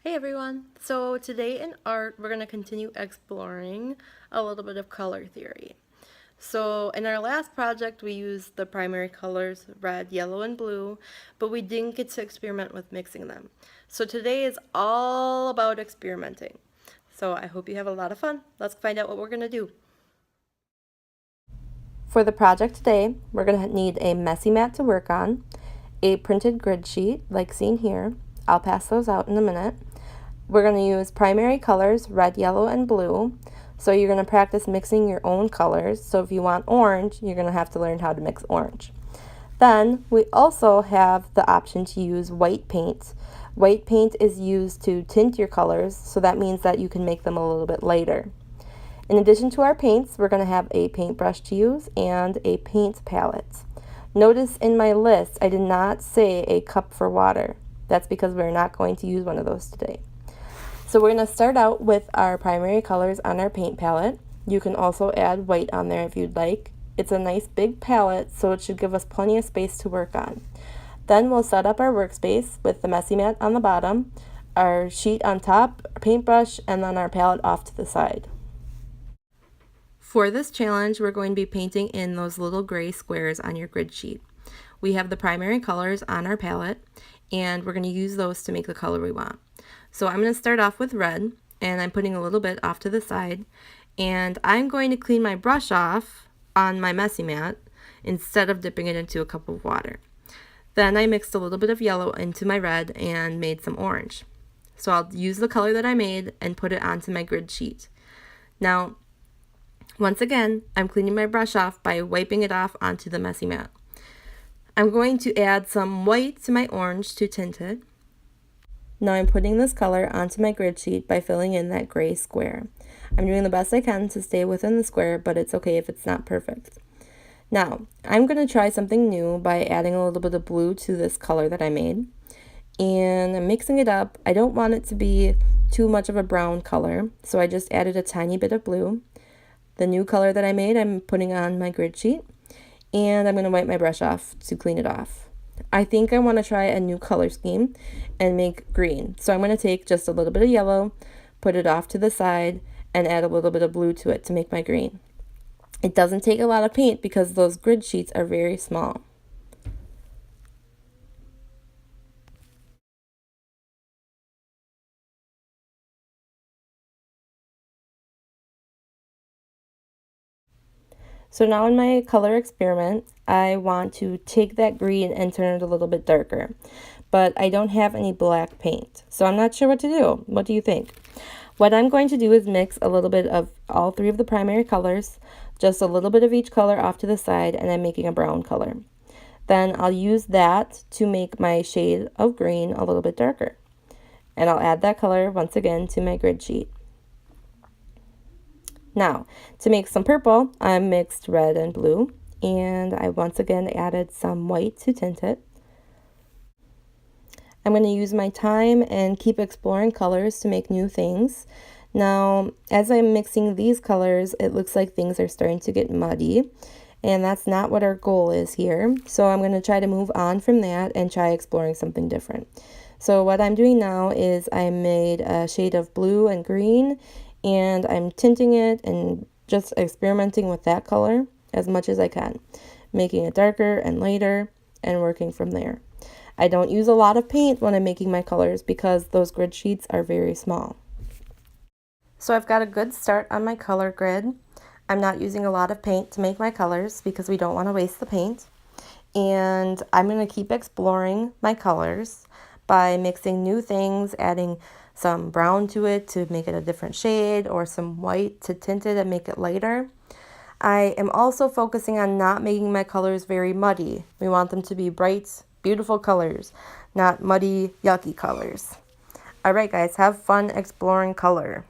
Hey everyone! So today in art we're going to continue exploring a little bit of color theory. So in our last project we used the primary colors red, yellow, and blue, but we didn't get to experiment with mixing them. So today is all about experimenting. So I hope you have a lot of fun. Let's find out what we're going to do. For the project today, we're going to need a messy mat to work on, a printed grid sheet like seen here. I'll pass those out in a minute. We're going to use primary colors, red, yellow, and blue. So you're going to practice mixing your own colors. So if you want orange, you're going to have to learn how to mix orange. Then we also have the option to use white paint. White paint is used to tint your colors, so that means that you can make them a little bit lighter. In addition to our paints, we're going to have a paintbrush to use and a paint palette. Notice in my list, I did not say a cup for water. That's because we're not going to use one of those today. So we're going to start out with our primary colors on our paint palette. You can also add white on there if you'd like. It's a nice big palette, so it should give us plenty of space to work on. Then we'll set up our workspace with the messy mat on the bottom, our sheet on top, our paintbrush, and then our palette off to the side. For this challenge, we're going to be painting in those little gray squares on your grid sheet. We have the primary colors on our palette, and we're going to use those to make the color we want. So I'm going to start off with red, and I'm putting a little bit off to the side, and I'm going to clean my brush off on my messy mat instead of dipping it into a cup of water. Then I mixed a little bit of yellow into my red and made some orange. So I'll use the color that I made and put it onto my grid sheet. Now, once again, I'm cleaning my brush off by wiping it off onto the messy mat. I'm going to add some white to my orange to tint it. Now I'm putting this color onto my grid sheet by filling in that gray square. I'm doing the best I can to stay within the square, but it's okay if it's not perfect. Now, I'm going to try something new by adding a little bit of blue to this color that I made. And I'm mixing it up. I don't want it to be too much of a brown color, so I just added a tiny bit of blue. The new color that I made, I'm putting on my grid sheet, and I'm going to wipe my brush off to clean it off. I think I want to try a new color scheme and make green. So I'm going to take just a little bit of yellow, put it off to the side, and add a little bit of blue to it to make my green. It doesn't take a lot of paint because those grid sheets are very small. So now in my color experiment, I want to take that green and turn it a little bit darker. But I don't have any black paint, so I'm not sure what to do. What do you think? What I'm going to do is mix a little bit of all three of the primary colors, just a little bit of each color off to the side, and I'm making a brown color. Then I'll use that to make my shade of green a little bit darker. And I'll add that color once again to my grid sheet. Now, to make some purple, I mixed red and blue, and I once again added some white to tint it. I'm going to use my time and keep exploring colors to make new things. Now, as I'm mixing these colors, it looks like things are starting to get muddy, and that's not what our goal is here. So I'm going to try to move on from that and try exploring something different. So what I'm doing now is I made a shade of blue and green, and I'm tinting it and just experimenting with that color as much as I can, making it darker and lighter and working from there. I don't use a lot of paint when I'm making my colors because those grid sheets are very small. So I've got a good start on my color grid. I'm not using a lot of paint to make my colors because we don't want to waste the paint. And I'm going to keep exploring my colors by mixing new things, adding some brown to it to make it a different shade, or some white to tint it and make it lighter. I am also focusing on not making my colors very muddy. We want them to be bright, beautiful colors, not muddy, yucky colors. All right, guys, have fun exploring color.